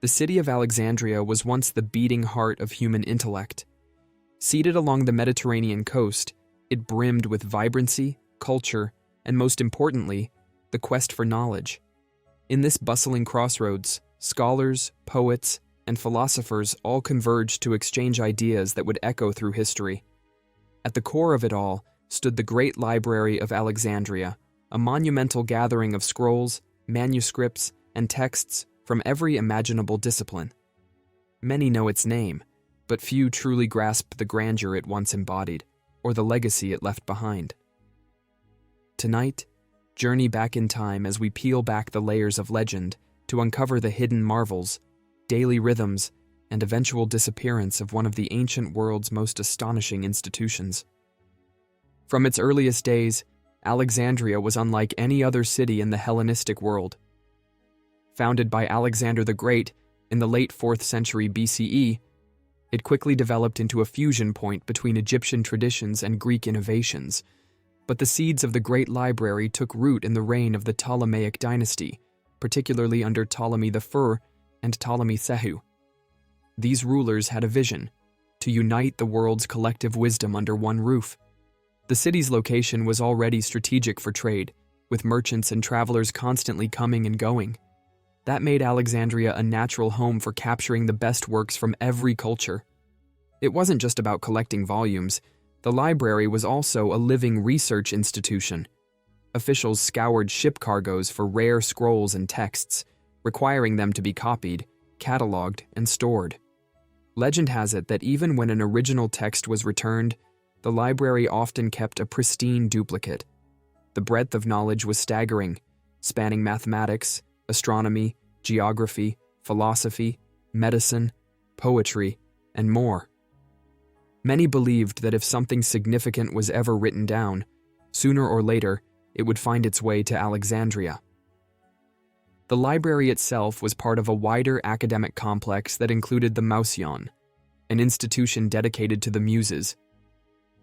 The city of Alexandria was once the beating heart of human intellect. Seated along the Mediterranean coast, it brimmed with vibrancy, culture, and most importantly, the quest for knowledge. In this bustling crossroads, scholars, poets, and philosophers all converged to exchange ideas that would echo through history. At the core of it all stood the Great Library of Alexandria, a monumental gathering of scrolls, manuscripts, and texts from every imaginable discipline. Many know its name, but few truly grasp the grandeur it once embodied, or the legacy it left behind. Tonight, journey back in time as we peel back the layers of legend to uncover the hidden marvels, daily rhythms, and eventual disappearance of one of the ancient world's most astonishing institutions. From its earliest days, Alexandria was unlike any other city in the Hellenistic world. Founded by Alexander the Great in the late 4th century BCE, it quickly developed into a fusion point between Egyptian traditions and Greek innovations. But the seeds of the Great Library took root in the reign of the Ptolemaic dynasty, particularly under Ptolemy I and Ptolemy Sehu. These rulers had a vision: to unite the world's collective wisdom under one roof. The city's location was already strategic for trade, with merchants and travelers constantly coming and going. That made Alexandria a natural home for capturing the best works from every culture. It wasn't just about collecting volumes. The library was also a living research institution. Officials scoured ship cargoes for rare scrolls and texts, requiring them to be copied, cataloged, and stored. Legend has it that even when an original text was returned, the library often kept a pristine duplicate. The breadth of knowledge was staggering, spanning mathematics, astronomy, geography, philosophy, medicine, poetry, and more. Many believed that if something significant was ever written down, sooner or later, it would find its way to Alexandria. The library itself was part of a wider academic complex that included the Mouseion, an institution dedicated to the Muses.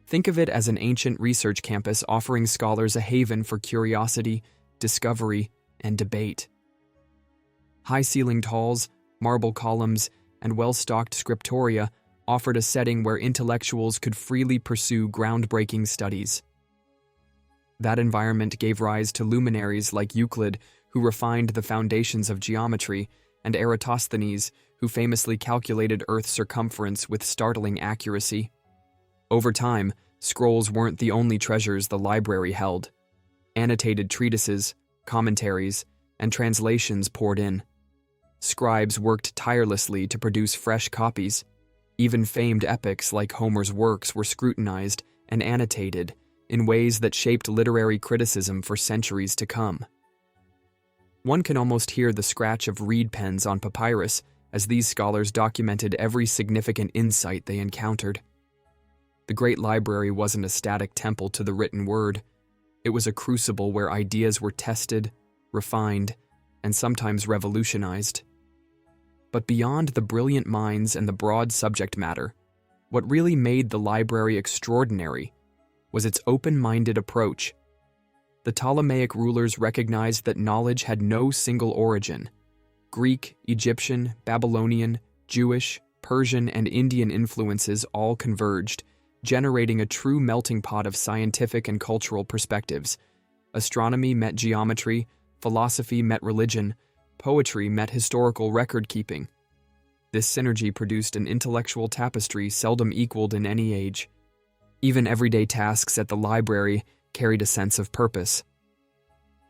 Think of it as an ancient research campus offering scholars a haven for curiosity, discovery, and debate. High-ceilinged halls, marble columns, and well-stocked scriptoria offered a setting where intellectuals could freely pursue groundbreaking studies. That environment gave rise to luminaries like Euclid, who refined the foundations of geometry, and Eratosthenes, who famously calculated Earth's circumference with startling accuracy. Over time, scrolls weren't the only treasures the library held. Annotated treatises, commentaries, and translations poured in. Scribes worked tirelessly to produce fresh copies. Even famed epics like Homer's works were scrutinized and annotated in ways that shaped literary criticism for centuries to come. One can almost hear the scratch of reed pens on papyrus as these scholars documented every significant insight they encountered. The Great Library wasn't a static temple to the written word. It was a crucible where ideas were tested, refined, and sometimes revolutionized. But beyond the brilliant minds and the broad subject matter, what really made the library extraordinary was its open-minded approach. The Ptolemaic rulers recognized that knowledge had no single origin. Greek, Egyptian, Babylonian, Jewish, Persian, and Indian influences all converged, generating a true melting pot of scientific and cultural perspectives. Astronomy met geometry, philosophy met religion, poetry met historical record-keeping. This synergy produced an intellectual tapestry seldom equaled in any age. Even everyday tasks at the library carried a sense of purpose.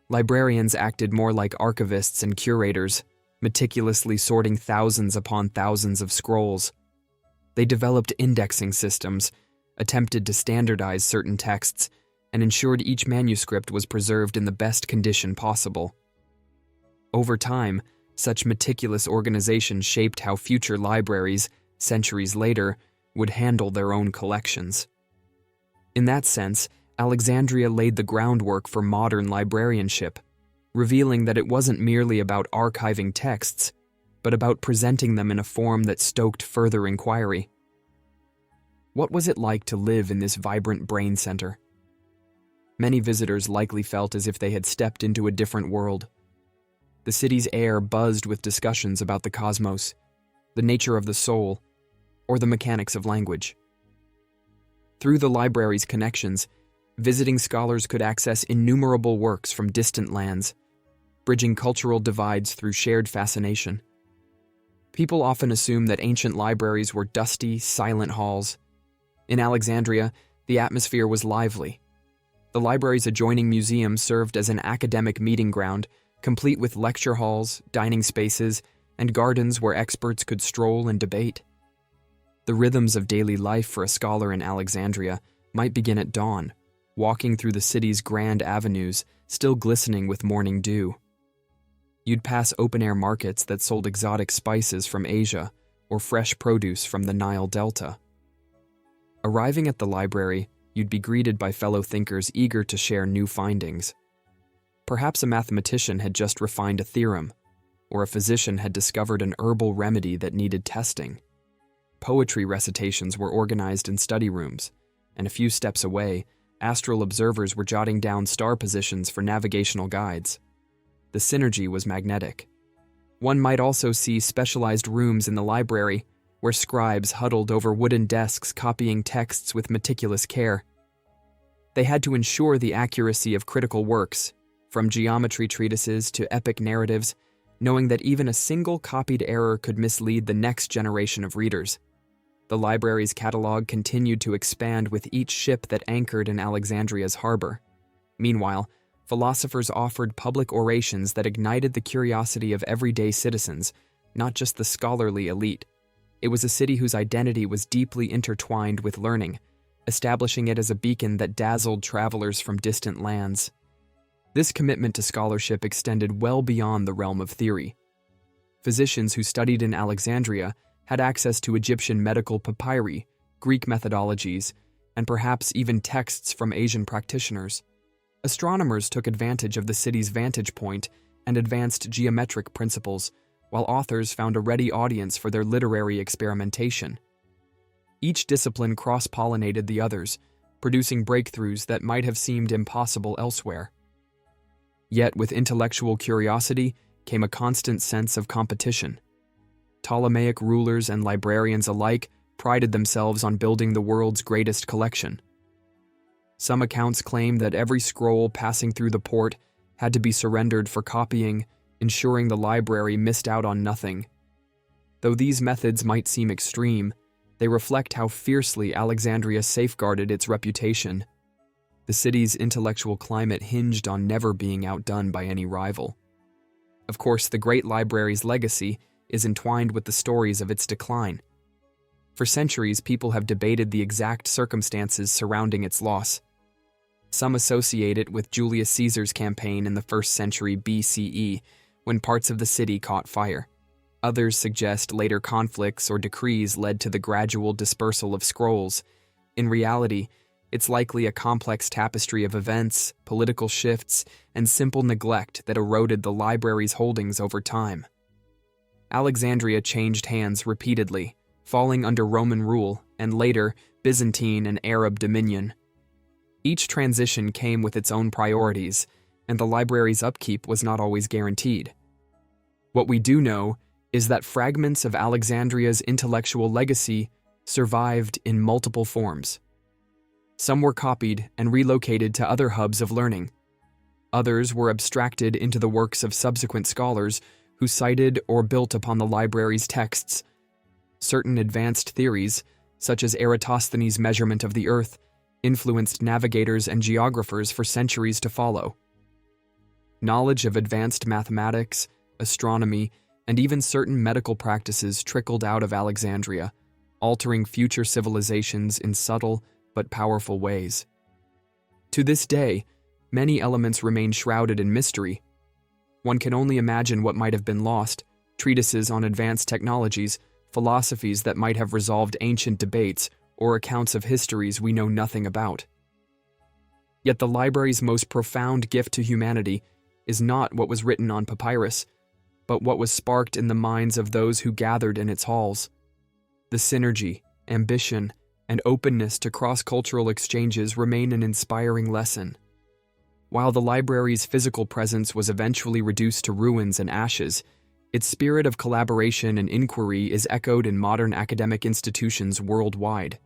Librarians acted more like archivists and curators, meticulously sorting thousands upon thousands of scrolls. They developed indexing systems, attempted to standardize certain texts, and ensured each manuscript was preserved in the best condition possible. Over time, such meticulous organization shaped how future libraries, centuries later, would handle their own collections. In that sense, Alexandria laid the groundwork for modern librarianship, revealing that it wasn't merely about archiving texts, but about presenting them in a form that stoked further inquiry. What was it like to live in this vibrant brain center? Many visitors likely felt as if they had stepped into a different world. The city's air buzzed with discussions about the cosmos, the nature of the soul, or the mechanics of language. Through the library's connections, visiting scholars could access innumerable works from distant lands, bridging cultural divides through shared fascination. People often assume that ancient libraries were dusty, silent halls. In Alexandria, the atmosphere was lively. The library's adjoining museum served as an academic meeting ground, complete with lecture halls, dining spaces, and gardens where experts could stroll and debate. The rhythms of daily life for a scholar in Alexandria might begin at dawn, walking through the city's grand avenues, still glistening with morning dew. You'd pass open-air markets that sold exotic spices from Asia or fresh produce from the Nile Delta. Arriving at the library, you'd be greeted by fellow thinkers eager to share new findings. Perhaps a mathematician had just refined a theorem, or a physician had discovered an herbal remedy that needed testing. Poetry recitations were organized in study rooms, and a few steps away, astral observers were jotting down star positions for navigational guides. The synergy was magnetic. One might also see specialized rooms in the library where scribes huddled over wooden desks copying texts with meticulous care. They had to ensure the accuracy of critical works, from geometry treatises to epic narratives, knowing that even a single copied error could mislead the next generation of readers. The library's catalog continued to expand with each ship that anchored in Alexandria's harbor. Meanwhile, philosophers offered public orations that ignited the curiosity of everyday citizens, not just the scholarly elite. It was a city whose identity was deeply intertwined with learning, establishing it as a beacon that dazzled travelers from distant lands. This commitment to scholarship extended well beyond the realm of theory. Physicians who studied in Alexandria had access to Egyptian medical papyri, Greek methodologies, and perhaps even texts from Asian practitioners. Astronomers took advantage of the city's vantage point and advanced geometric principles, while authors found a ready audience for their literary experimentation. Each discipline cross-pollinated the others, producing breakthroughs that might have seemed impossible elsewhere. Yet with intellectual curiosity came a constant sense of competition. Ptolemaic rulers and librarians alike prided themselves on building the world's greatest collection. Some accounts claim that every scroll passing through the port had to be surrendered for copying, ensuring the library missed out on nothing. Though these methods might seem extreme, they reflect how fiercely Alexandria safeguarded its reputation. The city's intellectual climate hinged on never being outdone by any rival. Of course, the Great Library's legacy is entwined with the stories of its decline. For centuries, people have debated the exact circumstances surrounding its loss. Some associate it with Julius Caesar's campaign in the 1st century BCE, when parts of the city caught fire. Others suggest later conflicts or decrees led to the gradual dispersal of scrolls. In reality, it's likely a complex tapestry of events, political shifts, and simple neglect that eroded the library's holdings over time. Alexandria changed hands repeatedly, falling under Roman rule and later Byzantine and Arab dominion. Each transition came with its own priorities, and the library's upkeep was not always guaranteed. What we do know is that fragments of Alexandria's intellectual legacy survived in multiple forms. Some were copied and relocated to other hubs of learning. Others were abstracted into the works of subsequent scholars who cited or built upon the library's texts. Certain advanced theories, such as Eratosthenes' measurement of the Earth, influenced navigators and geographers for centuries to follow. Knowledge of advanced mathematics, astronomy, and even certain medical practices trickled out of Alexandria, altering future civilizations in subtle but powerful ways. To this day, many elements remain shrouded in mystery. One can only imagine what might have been lost: treatises on advanced technologies, philosophies that might have resolved ancient debates, or accounts of histories we know nothing about. Yet the library's most profound gift to humanity is not what was written on papyrus, but what was sparked in the minds of those who gathered in its halls. The synergy, ambition, and openness to cross-cultural exchanges remain an inspiring lesson. While the library's physical presence was eventually reduced to ruins and ashes, its spirit of collaboration and inquiry is echoed in modern academic institutions worldwide.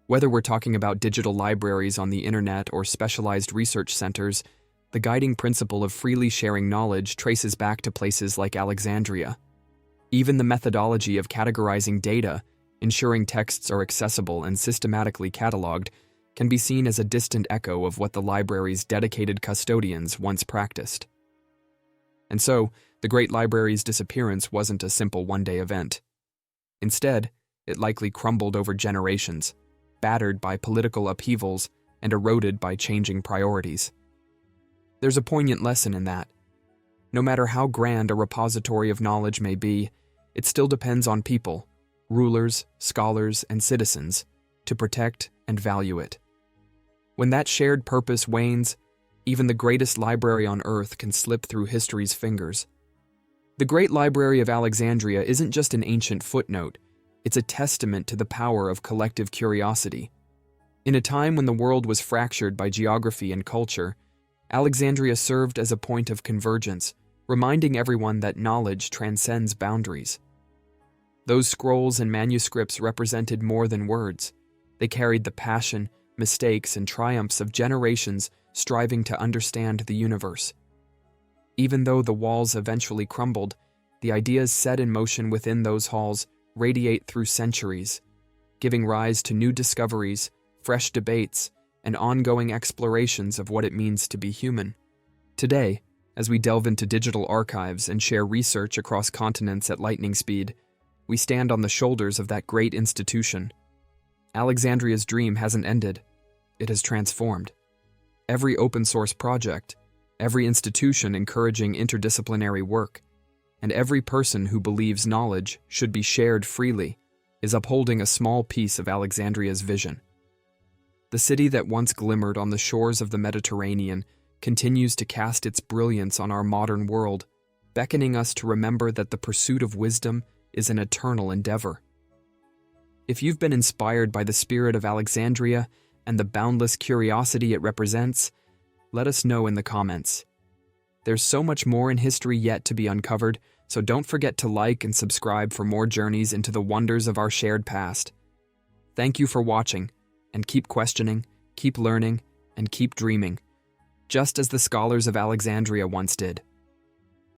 Whether we're talking about digital libraries on the internet or specialized research centers, the guiding principle of freely sharing knowledge traces back to places like Alexandria. Even the methodology of categorizing data, ensuring texts are accessible and systematically cataloged, can be seen as a distant echo of what the library's dedicated custodians once practiced. And so, the Great Library's disappearance wasn't a simple one-day event. Instead, it likely crumbled over generations, battered by political upheavals and eroded by changing priorities. There's a poignant lesson in that. No matter how grand a repository of knowledge may be, it still depends on people, rulers, scholars, and citizens, to protect and value it. When that shared purpose wanes, even the greatest library on Earth can slip through history's fingers. The Great Library of Alexandria isn't just an ancient footnote, it's a testament to the power of collective curiosity. In a time when the world was fractured by geography and culture, Alexandria served as a point of convergence, reminding everyone that knowledge transcends boundaries. Those scrolls and manuscripts represented more than words. They carried the passion, mistakes, and triumphs of generations striving to understand the universe. Even though the walls eventually crumbled, the ideas set in motion within those halls radiate through centuries, giving rise to new discoveries, fresh debates, and ongoing explorations of what it means to be human. Today, as we delve into digital archives and share research across continents at lightning speed, we stand on the shoulders of that great institution. Alexandria's dream hasn't ended. It has transformed. Every open-source project, every institution encouraging interdisciplinary work, and every person who believes knowledge should be shared freely is upholding a small piece of Alexandria's vision. The city that once glimmered on the shores of the Mediterranean continues to cast its brilliance on our modern world, beckoning us to remember that the pursuit of wisdom is an eternal endeavor. If you've been inspired by the spirit of Alexandria and the boundless curiosity it represents, let us know in the comments. There's so much more in history yet to be uncovered, so don't forget to like and subscribe for more journeys into the wonders of our shared past. Thank you for watching, and keep questioning, keep learning, and keep dreaming, just as the scholars of Alexandria once did.